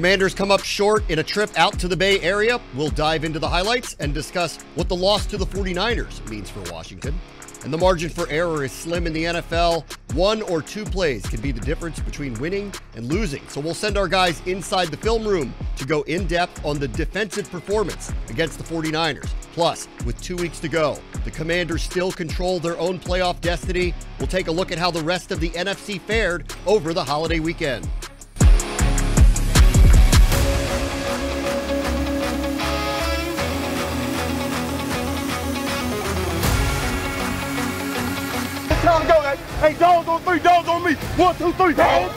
Commanders come up short in a trip out to the Bay Area. We'll dive into the highlights and discuss what the loss to the 49ers means for Washington. And the margin for error is slim in the NFL. 1 or 2 plays can be the difference between winning and losing. So we'll send our guys inside the film room to go in depth on the defensive performance against the 49ers. Plus, with 2 weeks to go, the Commanders still control their own playoff destiny. We'll take a look at how the rest of the NFC fared over the holiday weekend. Time to go, guys. Hey, dogs on 3, dogs on me. 1, 2, 3, dogs.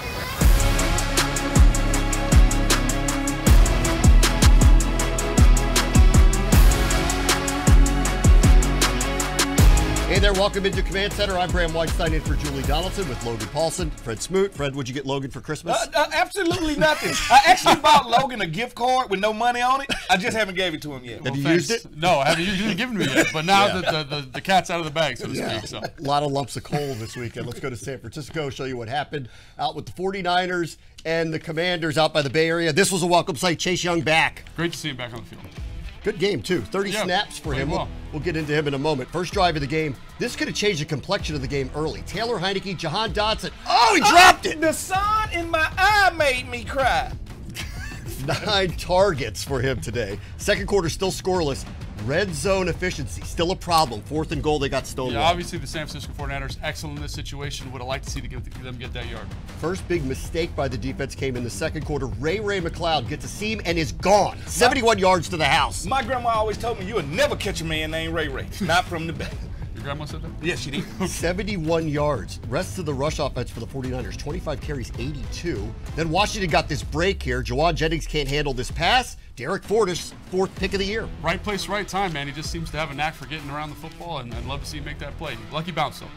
Hey there, welcome into Command Center. I'm Bram Weinstein in for Julie Donaldson with Logan Paulsen, Fred Smooooot. Fred, what'd you get Logan for Christmas? Absolutely nothing. I actually bought Logan a gift card with no money on it. I just haven't gave it to him yet. Have you used it? No, I haven't given me yet. But now that the cat's out of the bag, so to speak. So. A lot of lumps of coal this weekend. Let's go to San Francisco, show you what happened out with the 49ers and the Commanders out by the Bay Area. This was a welcome sight. Chase Young back. Great to see him back on the field. Good game, too. 30 snaps for him. Well. We'll get into him in a moment. First drive of the game. This could have changed the complexion of the game early. Taylor Heineke, Jahan Dotson. Oh, he dropped it! The sun in my eye made me cry. 9 targets for him today. Second quarter still scoreless. Red zone efficiency, still a problem. 4th and goal, they got stonewalled. Yeah, obviously the San Francisco 49ers, excellent in this situation. Would have liked to see them get that yard. First big mistake by the defense came in the second quarter. Ray McLeod gets a seam and is gone. 71 yards to the house. My grandma always told me you would never catch a man named Ray. Not from the back. Your grandma said that? Yes, she did. 71 yards. Rest of the rush offense for the 49ers, 25 carries, 82. Then Washington got this break here. Jawan Jennings can't handle this pass. Derek Fortis, 4th pick of the year. Right place, right time, man. He just seems to have a knack for getting around the football, and I'd love to see him make that play. Lucky bounce, though.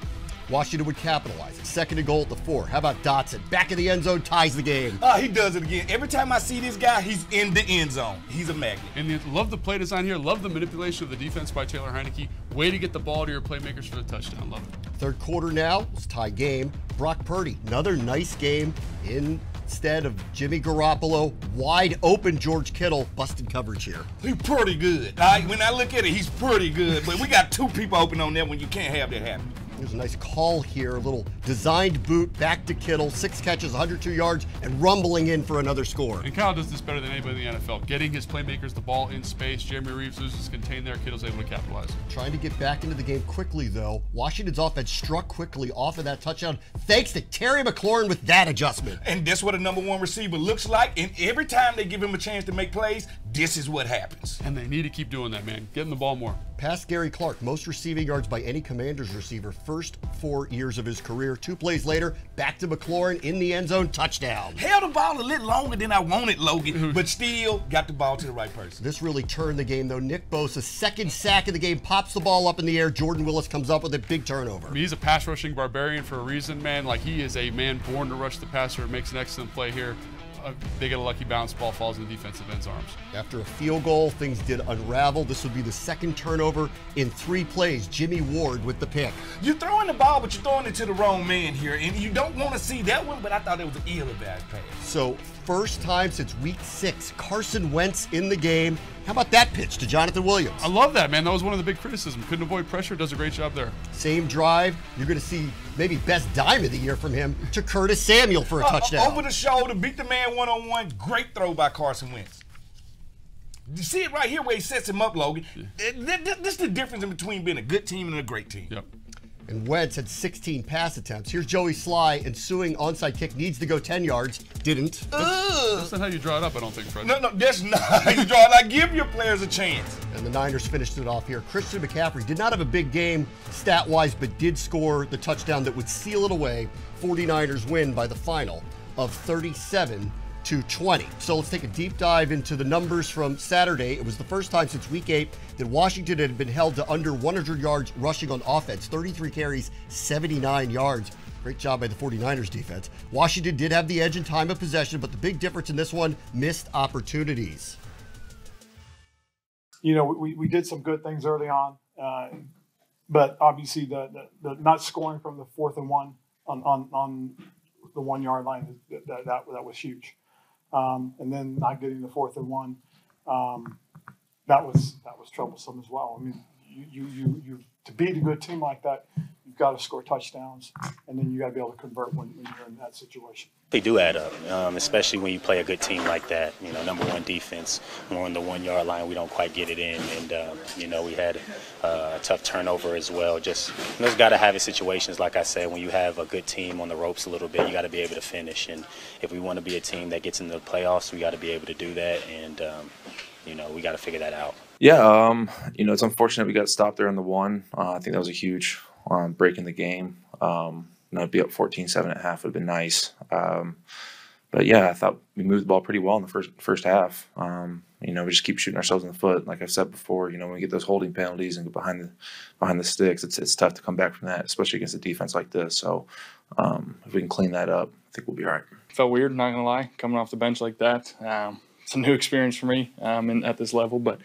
Washington would capitalize. 2nd and goal at the 4. How about Dotson? Back in the end zone, ties the game. He does it again. Every time I see this guy, he's in the end zone. He's a magnet. And love the play design here. Love the manipulation of the defense by Taylor Heineke. Way to get the ball to your playmakers for the touchdown. Love it. Third quarter now, it's tie game. Brock Purdy, another nice game instead of Jimmy Garoppolo. Wide open George Kittle, busted coverage here. He's pretty good. When I look at it, he's pretty good. But we got 2 people open on that when you can't have that happen. There's a nice call here, a little designed boot back to Kittle, 6 catches, 102 yards, and rumbling in for another score. And Kyle does this better than anybody in the NFL. Getting his playmakers the ball in space. Jeremy Reeves loses contain there. Kittle's able to capitalize. Trying to get back into the game quickly, though. Washington's offense struck quickly off of that touchdown, thanks to Terry McLaurin with that adjustment. And that's what a number 1 receiver looks like. And every time they give him a chance to make plays, this is what happens. And they need to keep doing that, man. Getting the ball more. Past Gary Clark, most receiving yards by any Commanders receiver, first 4 years of his career. 2 plays later, back to McLaurin in the end zone, touchdown. Held the ball a little longer than I wanted, Logan, but still got the ball to the right person. This really turned the game, though. Nick Bosa, 2nd sack of the game, pops the ball up in the air. Jordan Willis comes up with a big turnover. I mean, he's a pass rushing barbarian for a reason, man. Like, he is a man born to rush the passer. Makes an excellent play here. They get a lucky bounce, ball falls in the defensive end's arms. After a field goal, things did unravel. This would be the 2nd turnover in 3 plays. Jimmy Ward with the pick. You're throwing the ball, but you're throwing it to the wrong man here, and you don't want to see that one, but I thought it was an ill-advised pass. So, first time since week 6, Carson Wentz in the game. How about that pitch to Jonathan Williams? I love that, man. That was one of the big criticisms. Couldn't avoid pressure. Does a great job there. Same drive. You're going to see maybe best dime of the year from him to Curtis Samuel for a touchdown. Over the shoulder, beat the man one-on-one. Great throw by Carson Wentz. You see it right here where he sets him up, Logan. Yeah. This is the difference in between being a good team and a great team. Yep. And Wentz had 16 pass attempts. Here's Joey Sly ensuing onside kick. Needs to go 10 yards. Didn't. That's not how you draw it up, I don't think, Fred. No, that's not how you draw it up. Give your players a chance. And the Niners finished it off here. Christian McCaffrey did not have a big game stat-wise, but did score the touchdown that would seal it away. 49ers win by the final of 37-20. So let's take a deep dive into the numbers from Saturday. It was the first time since week 8 that Washington had been held to under 100 yards rushing on offense. 33 carries, 79 yards. Great job by the 49ers defense. Washington did have the edge in time of possession, but the big difference in this one, missed opportunities. You know, we did some good things early on, but obviously the not scoring from the 4th and 1 on the 1 yard line, that was huge. and then not getting the 4th and 1. That was troublesome as well. I mean, you to beat a good team like that, you've got to score touchdowns, and then you got to be able to convert when you're in that situation. They do add up, especially when you play a good team like that. You know, number 1 defense, we're on the 1-yard line, we don't quite get it in, and you know, we had a tough turnover as well. Just those got to have it situations, like I said, when you have a good team on the ropes a little bit, you got to be able to finish. And if we want to be a team that gets into the playoffs, we got to be able to do that, and you know, we got to figure that out. Yeah, you know, it's unfortunate we got stopped there on the 1. I think that was a huge break in the game. You know, be up 14-7 at half would have been nice. But yeah, I thought we moved the ball pretty well in the first half. You know, we just keep shooting ourselves in the foot. Like I've said before, you know, when we get those holding penalties and get behind the sticks, it's tough to come back from that, especially against a defense like this. So if we can clean that up, I think we'll be all right. Felt weird, not gonna lie, coming off the bench like that. It's a new experience for me at this level, but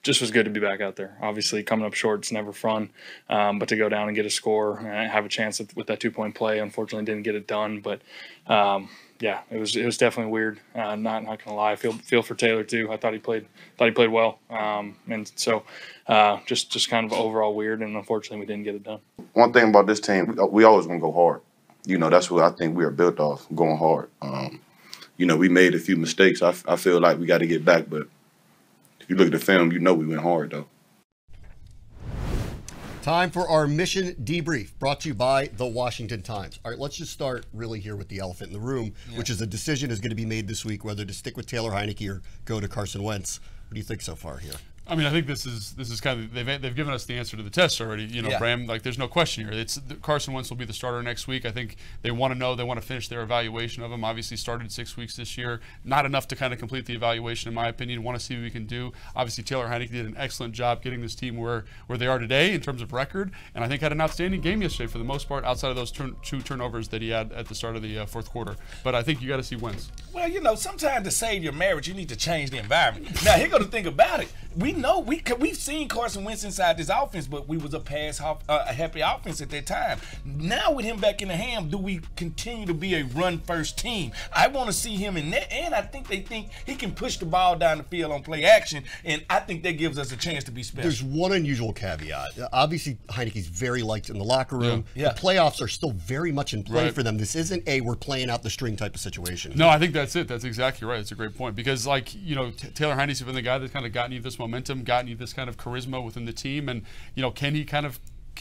just was good to be back out there. Obviously, coming up short, it's never fun, but to go down and get a score and have a chance with that 2-point play, unfortunately didn't get it done. But yeah, it was definitely weird. Not gonna lie, I feel for Taylor too. I thought he played well, and so just kind of overall weird, and unfortunately we didn't get it done. One thing about this team, we always want to go hard. You know, that's what I think we are built off, going hard. You know, we made a few mistakes. I feel like we got to get back, but if you look at the film, you know we went hard, though. Time for our mission debrief, brought to you by the Washington Times. All right, let's just start really here with the elephant in the room, which is a decision is going to be made this week whether to stick with Taylor Heineke or go to Carson Wentz. What do you think so far here? I mean, I think this is kind of they've given us the answer to the test already. You know, Bram, like there's no question here. It's Carson Wentz will be the starter next week. I think they want to know, they want to finish their evaluation of him. Obviously, started 6 weeks this year, not enough to kind of complete the evaluation, in my opinion. Want to see what we can do. Obviously, Taylor Heineke did an excellent job getting this team where they are today in terms of record, and I think had an outstanding game yesterday for the most part, outside of those 2 turnovers that he had at the start of the 4th quarter. But I think you got to see Wentz. Well, you know, sometimes to save your marriage, you need to change the environment. Now, here go the thing about it. We know we've seen Carson Wentz inside this offense, but we was a happy offense at that time. Now with him back in the ham, do we continue to be a run-first team? I want to see him in that, and I think they think he can push the ball down the field on play action, and I think that gives us a chance to be special. There's one unusual caveat. Obviously, Heineke's very liked in the locker room. Yeah. The playoffs are still very much in play for them. This isn't we're playing out the string type of situation. No, I think that's it. That's exactly right. It's a great point because, like, you know, Taylor Heineke's been the guy that's kind of gotten you this momentum, gotten you this kind of charisma within the team, and you know,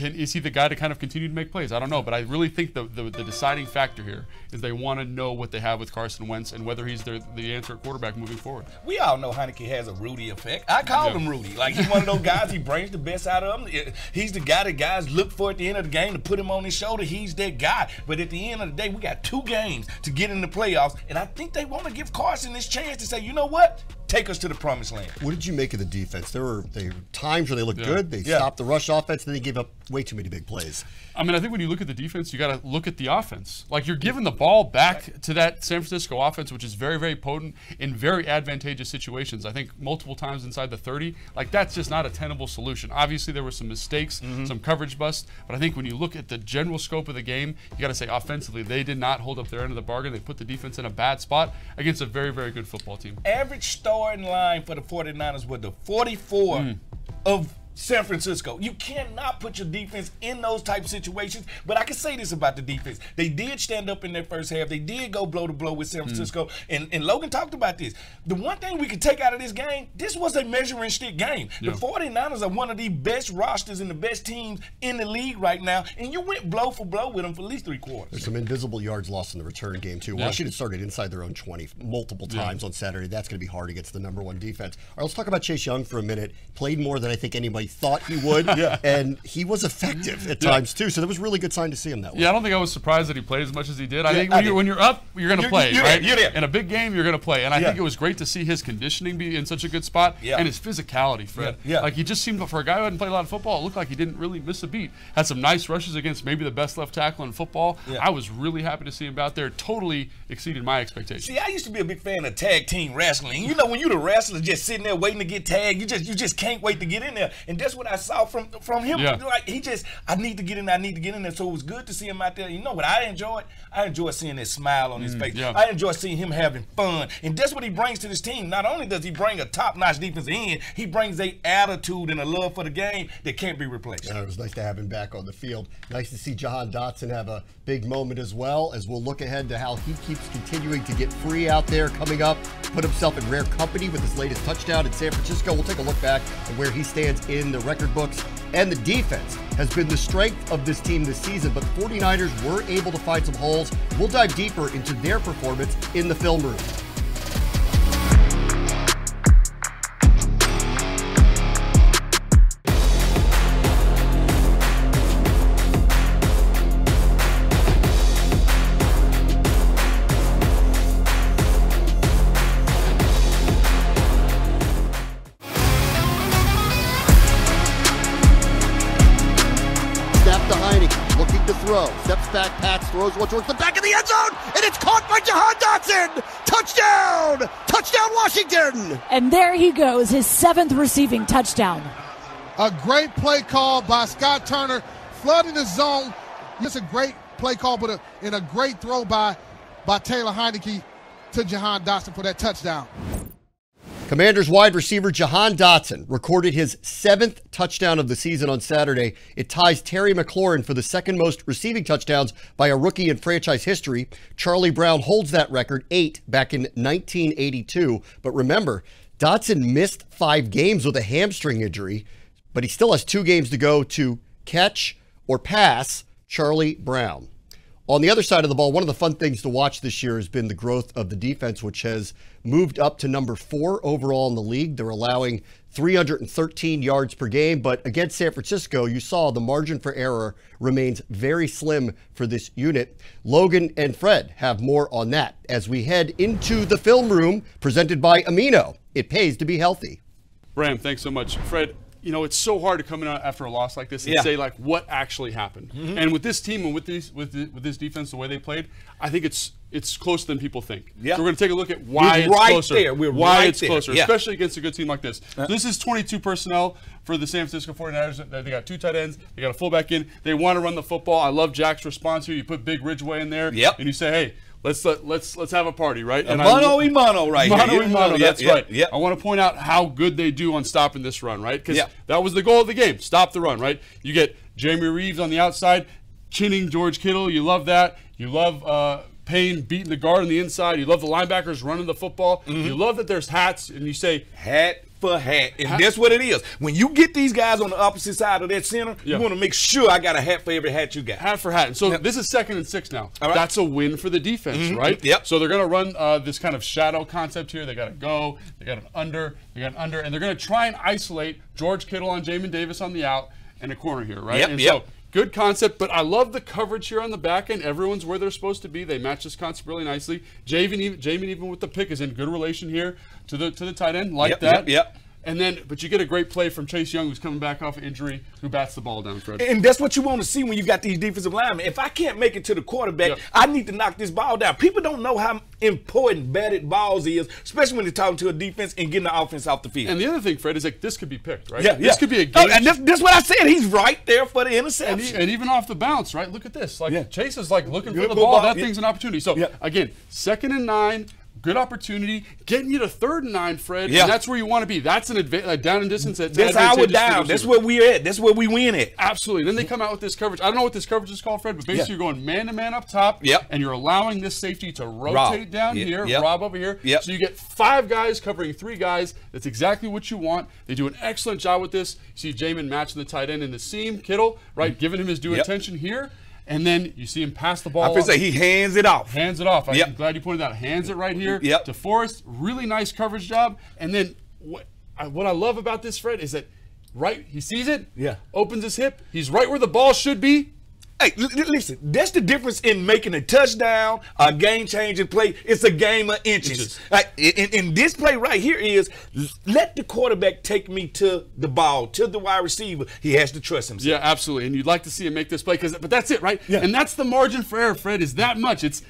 is he the guy to kind of continue to make plays? I don't know, but I really think the deciding factor here is they want to know what they have with Carson Wentz and whether he's the answer at quarterback moving forward. We all know Heineke has a Rudy effect. I call him Rudy. Like, he's one of those guys, he brings the best out of him. He's the guy that guys look for at the end of the game to put him on his shoulder. He's that guy. But at the end of the day, we got 2 games to get in the playoffs, and I think they want to give Carson this chance to say, you know what? Take us to the promised land. What did you make of the defense? There were times where they looked good. They stopped the rush offense, then they gave up way too many big plays. I mean, I think when you look at the defense, you got to look at the offense. Like, you're giving the ball back to that San Francisco offense, which is very, very potent in very advantageous situations. I think multiple times inside the 30. Like, that's just not a tenable solution. Obviously, there were some mistakes, some coverage busts, but I think when you look at the general scope of the game, you got to say offensively, they did not hold up their end of the bargain. They put the defense in a bad spot against a very, very good football team. Average starting line for the 49ers was the 44 of San Francisco. You cannot put your defense in those type of situations, but I can say this about the defense. They did stand up in their first half. They did go blow to blow with San Francisco, and Logan talked about this. The one thing we could take out of this game, this was a measuring stick game. The 49ers are one of the best rosters and the best teams in the league right now, and you went blow for blow with them for at least 3 quarters. There's some invisible yards lost in the return game, too. Washington started inside their own 20 multiple times on Saturday. That's going to be hard against the #1 defense. All right, let's talk about Chase Young for a minute. Played more than I think anybody thought he would, and he was effective at times too. So that was a really good sign to see him that way. Yeah, I don't think I was surprised that he played as much as he did. I think when you're up, you're going to play, right? You're there. In a big game, you're going to play, and I think it was great to see his conditioning be in such a good spot and his physicality, Fred. Like, he just seemed, for a guy who hadn't played a lot of football, it looked like he didn't really miss a beat. Had some nice rushes against maybe the best left tackle in football. I was really happy to see him out there. Totally exceeded my expectations. See, I used to be a big fan of tag team wrestling. You know, when you're the wrestler just sitting there waiting to get tagged, you just can't wait to get in there. And that's what I saw from him. Yeah. Like, I need to get in there, I need to get in there. So it was good to see him out there. You know what I enjoyed? I enjoyed seeing that smile on his face. Yeah. I enjoy seeing him having fun. And that's what he brings to this team. Not only does he bring a top-notch defensive end, he brings a attitude and a love for the game that can't be replaced. It was nice to have him back on the field. Nice to see Jahan Dotson have a big moment as well, as we'll look ahead to how he keeps continuing to get free out there coming up, put himself in rare company with his latest touchdown in San Francisco. We'll take a look back at where he stands in the record books. And the defense has been the strength of this team this season, but the 49ers were able to find some holes. We'll dive deeper into their performance in the film room. Steps back, Pats, throws one towards the back of the end zone, and it's caught by Jahan Dotson! Touchdown! Touchdown, Washington! And there he goes, his 7th receiving touchdown. A great play call by Scott Turner, flooding the zone. It's a great play call, but in a great throw by Taylor Heineke to Jahan Dotson for that touchdown. Commanders wide receiver Jahan Dotson recorded his 7th touchdown of the season on Saturday. It ties Terry McLaurin for the 2nd most receiving touchdowns by a rookie in franchise history. Charlie Brown holds that record, 8 back in 1982. But remember, Dotson missed 5 games with a hamstring injury, but he still has 2 games to go to catch or pass Charlie Brown. On the other side of the ball, one of the fun things to watch this year has been the growth of the defense, which has moved up to number 4 overall in the league. They're allowing 313 yards per game, but against San Francisco, you saw the margin for error remains very slim for this unit. Logan and Fred have more on that as we head into the film room presented by Amino. It pays to be healthy. Bram, thanks so much. Fred, you know, it's so hard to come in after a loss like this and say, like, what actually happened. And with this team and with this defense, the way they played, I think it's closer than people think. So we're going to take a look at why it's closer. Why it's closer, especially against a good team like this. So this is 22 personnel for the San Francisco 49ers. They got 2 tight ends. They got a fullback in. They want to run the football. I love Jack's response here. You put Big Ridgeway in there, and you say, hey, let's have a party, right? And mano y mano right here. Mano y mano, that's right. I want to point out how good they do on stopping this run, right? Because that was the goal of the game, stop the run, right? You get Jeremy Reeves on the outside, chinning George Kittle. You love that. You love Payne beating the guard on the inside. You love the linebackers running the football. You love that there's hats, and you say, hat for hat. And that's what it is. When you get these guys on the opposite side of that center, you want to make sure I got a hat for every hat you got. Hat for hat. And so this is 2nd and 6 now. That's a win for the defense, right? So they're going to run this kind of shadow concept here. They got to go. They got an under. They got an under. And they're going to try and isolate George Kittle on Jamin Davis on the out and a corner here, right? So good concept, but I love the coverage here on the back end. Everyone's where they're supposed to be. They match this concept really nicely. Jamin even with the pick is in good relation here to the tight end, like that. And then, but you get a great play from Chase Young, who's coming back off of injury, who bats the ball down, Fred. And that's what you want to see when you got these defensive linemen. If I can't make it to the quarterback, I need to knock this ball down. People don't know how important batted balls is, especially when they're talking to a defense and getting the offense off the field. And the other thing, Fred, is like this could be picked, right? This could be a game. And that's what I said. He's right there for the interception. And even off the bounce, right? Look at this. Like Chase is like looking for the ball. That thing's an opportunity. So again, 2nd and 9. Good opportunity, getting you to 3rd and 9, Fred, and that's where you want to be. That's an down and distance. That's our down. That's where we're at. That's where we win at. Absolutely. Then they come out with this coverage. I don't know what this coverage is called, Fred, but basically you're going man-to-man up top, and you're allowing this safety to rotate down here, Rob over here. So you get 5 guys covering 3 guys. That's exactly what you want. They do an excellent job with this. You see Jamin matching the tight end in the seam. Kittle, right, giving him his due attention here. And then you see him pass the ball. I was say he hands it off. Hands it off. I'm glad you pointed out. Hands it right here to Forrest. Really nice coverage job. And then what I love about this, Fred, is that he sees it, opens his hip. He's right where the ball should be. Hey, listen, that's the difference in making a touchdown, a game-changing play. It's a game of inches. Like, in this play right here is let the quarterback take me to the ball, to the wide receiver. He has to trust himself. Yeah, absolutely. And you'd like to see him make this play, but that's it, right? And that's the margin for error, Fred, is that much. It's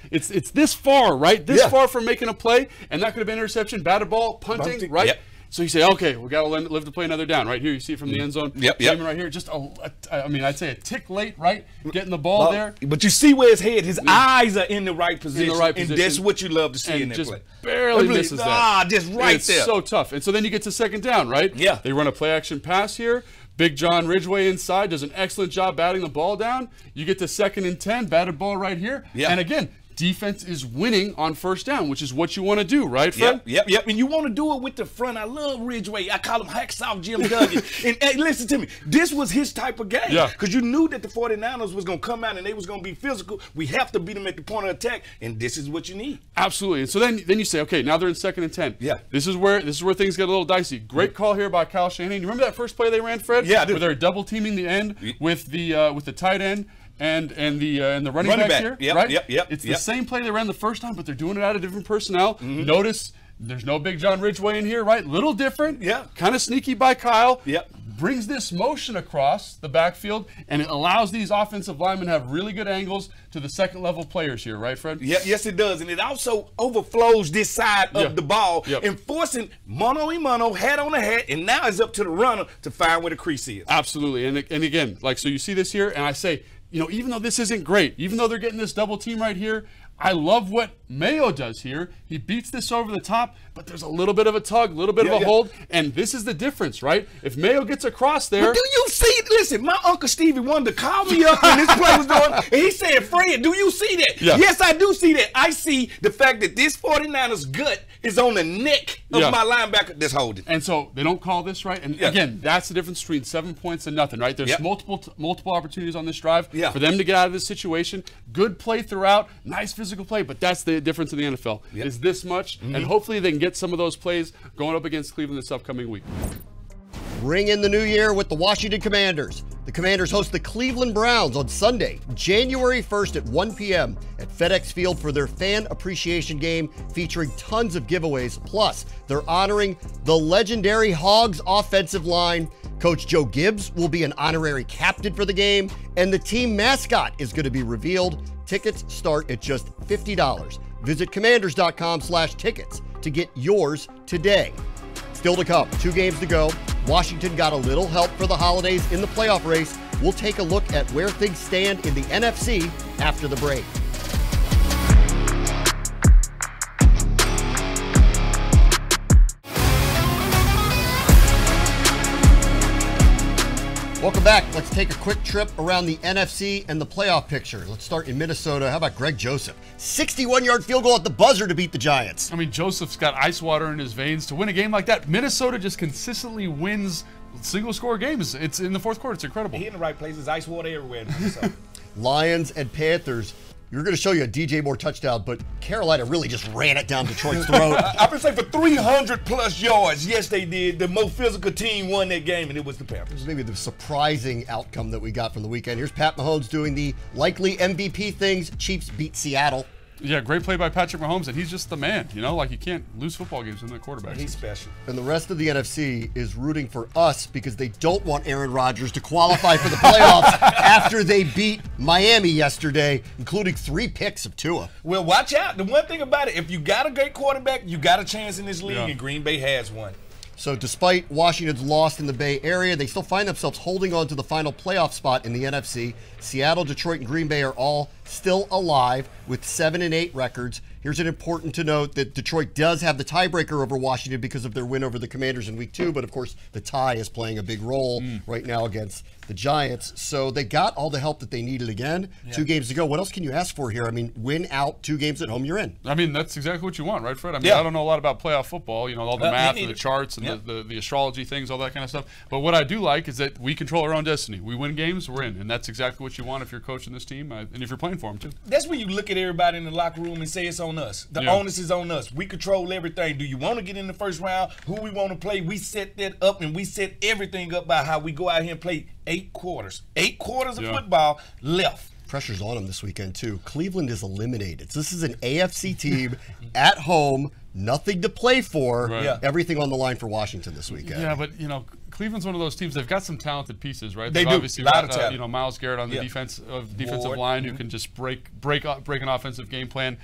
this far, right? This far from making a play, and that could have been interception, batted ball, punting, right? So you say, okay, we got to live to play another down. Right here, you see it from the end zone. Yep. Right here, just I mean, I'd say a tick late, right? Getting the ball there. But you see where his head, his eyes are in the right position. In the right position. And that's what you love to see in that just play. Barely misses that. Just right it's there. It's so tough. And so then you get to second down, right? Yeah. They run a play action pass here. Big John Ridgway inside does an excellent job batting the ball down. You get to 2nd and 10, batted ball right here. Yeah. And again, defense is winning on first down, which is what you want to do, right, Fred? Yep. And you want to do it with the front. I love Ridgway. I call him Hacksaw Jim Duggan. And hey, listen to me. This was his type of game. Yeah. Because you knew that the 49ers was going to come out and they was going to be physical. We have to beat them at the point of attack, and this is what you need. Absolutely. And so then you say, okay, now they're in 2nd and 10. Yeah. This is where things get a little dicey. Great call here by Kyle Shanahan. You remember that first play they ran, Fred? Yeah, I do. Where they're double teaming the end with the tight end. And the running backs here, Yep, right? Yep. It's the same play they ran the first time, but they're doing it out of different personnel. Notice there's no Big John Ridgway in here, right? Little different. Yeah. Kind of sneaky by Kyle. Yep. Brings this motion across the backfield, and it allows these offensive linemen to have really good angles to the second-level players here, right, Fred? Yeah, yes, it does. And it also overflows this side of the ball, Yep. enforcing mano-a-mano, hat on the hat, and now it's up to the runner to find where the crease is. Absolutely. And again, so you see this here, and I say, even though this isn't great, even though they're getting this double team right here, I love what Mayo does here. He beats this over the top, but there's a little bit of a tug, a little bit of a hold, and this is the difference, right? If Mayo gets across there. But do you see? Listen, my Uncle Stevie wanted to call me up when this play was going, and he said, Fred, do you see that? Yeah. Yes, I do see that. I see the fact that this 49ers gut is on the neck of my linebacker that's holding. And so they don't call this, right? And again, that's the difference between 7 points and nothing, right? There's multiple opportunities on this drive for them to get out of this situation. Good play throughout, nice physical play, but that's the difference in the NFL is this much, and hopefully they can get some of those plays going up against Cleveland this upcoming week. Ring in the new year with the Washington Commanders. The Commanders host the Cleveland Browns on Sunday, January 1st at 1 p.m. at FedEx Field for their fan appreciation game featuring tons of giveaways. Plus, they're honoring the legendary Hogs offensive line. Coach Joe Gibbs will be an honorary captain for the game, and the team mascot is going to be revealed. Tickets start at just $50. Visit commanders.com/tickets to get yours today. Still to come, 2 games to go. Washington got a little help for the holidays in the playoff race. We'll take a look at where things stand in the NFC after the break. Welcome back. Let's take a quick trip around the NFC and the playoff picture. Let's start in Minnesota. How about Greg Joseph? 61-yard field goal at the buzzer to beat the Giants. I mean, Joseph's got ice water in his veins to win a game like that. Minnesota just consistently wins single-score games. It's in the fourth quarter. It's incredible. He in the right places. Ice water everywhere. So. Lions and Panthers. You're going to show you a DJ Moore touchdown, but Carolina really just ran it down Detroit's throat. I've been saying for 300-plus yards. Yes, they did. The most physical team won that game, and it was the Panthers. Maybe the surprising outcome that we got from the weekend. Here's Pat Mahomes doing the likely MVP things. Chiefs beat Seattle. Yeah, great play by Patrick Mahomes, and he's just the man. You can't lose football games when the quarterback. He's special. And the rest of the NFC is rooting for us because they don't want Aaron Rodgers to qualify for the playoffs after they beat Miami yesterday, including 3 picks of Tua. Well, watch out. The one thing about it, if you got a great quarterback, you got a chance in this league, and Green Bay has one. So despite Washington's loss in the Bay Area, they still find themselves holding on to the final playoff spot in the NFC. Seattle, Detroit, and Green Bay are all still alive with 7-8 records. Here's an important to note that Detroit does have the tiebreaker over Washington because of their win over the Commanders in week 2, but of course the tie is playing a big role right now against the Giants. So they got all the help that they needed again. 2 games to go. What else can you ask for here? I mean, win out, 2 games at home, you're in. I mean, that's exactly what you want, right, Fred? I mean, I don't know a lot about playoff football, all the math and the charts and the astrology things, all that kind of stuff. But what I do like is that we control our own destiny. We win games, we're in. And that's exactly what you want if you're coaching this team and if you're playing for them, too. That's when you look at everybody in the locker room and say it's on us. The onus is on us. We control everything. Do you want to get in the first round? Who we want to play? We set that up, and we set everything up by how we go out here and play 8 quarters. 8 quarters of football left. Pressure's on them this weekend, too. Cleveland is eliminated. So this is an AFC team at home nothing to play for. Right. Yeah. Everything on the line for Washington this weekend. Yeah, but Cleveland's one of those teams. They've got some talented pieces, right? They They've do. obviously Lot of got talent. Miles Garrett on the defensive Ward. line who can just break an offensive game plan.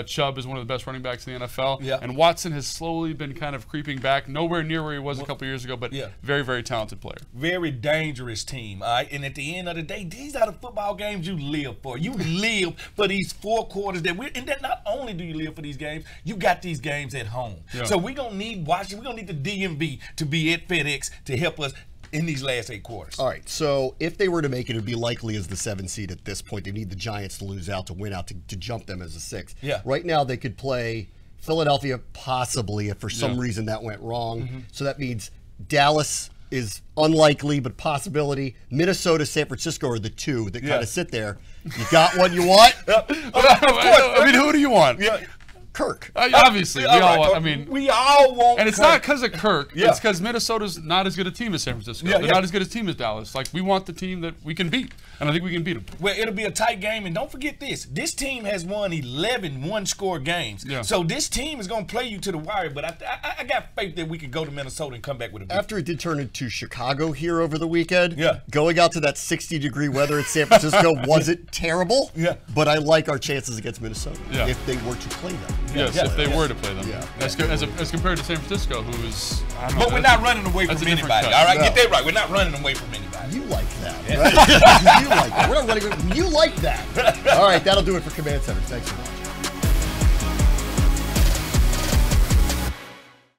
Chubb is one of the best running backs in the NFL. Yeah. And Watson has slowly been kind of creeping back, nowhere near where he was a couple years ago, but very, very talented player. Very dangerous team, all right? And at the end of the day, these are the football games you live for. You live for these 4 quarters and that not only do you live for these games, you got these games at home. Yeah. So we're going to need Washington. We're going to need the DMV to be at FedEx to help us in these last 8 quarters. All right, so if they were to make it, it would be likely as the 7 seed at this point. They need the Giants to lose out to win out to jump them as a 6. Yeah. Right now they could play Philadelphia possibly if for some reason that went wrong. So that means Dallas is unlikely but possibility. Minnesota, San Francisco are the 2 that kind of sit there. You got what you want? I mean, who do you want? Yeah. Kirk. Obviously, we all want. I mean, we all want. And it's Kirk. not because of Kirk. It's because Minnesota's not as good a team as San Francisco. They're not as good a team as Dallas. Like, we want the team that we can beat, and I think we can beat them. Well, it'll be a tight game, and don't forget this. This team has won 11 one-score games. Yeah. So this team is going to play you to the wire, but I got faith that we can go to Minnesota and come back with a beat. After it did turn into Chicago here over the weekend, Yeah. going out to that 60-degree weather in San Francisco wasn't terrible, Yeah. but I like our chances against Minnesota Yeah. if they were to play them. Yes, if they were to play them. Yeah. As compared to San Francisco, who's I don't know. But we're not running away that's from a different anybody, cut. all right? No. Get that right. We're not running away from anybody. You like that, right? You like that. We're not running away. You like that. All right, that'll do it for Command Center. Thanks so much.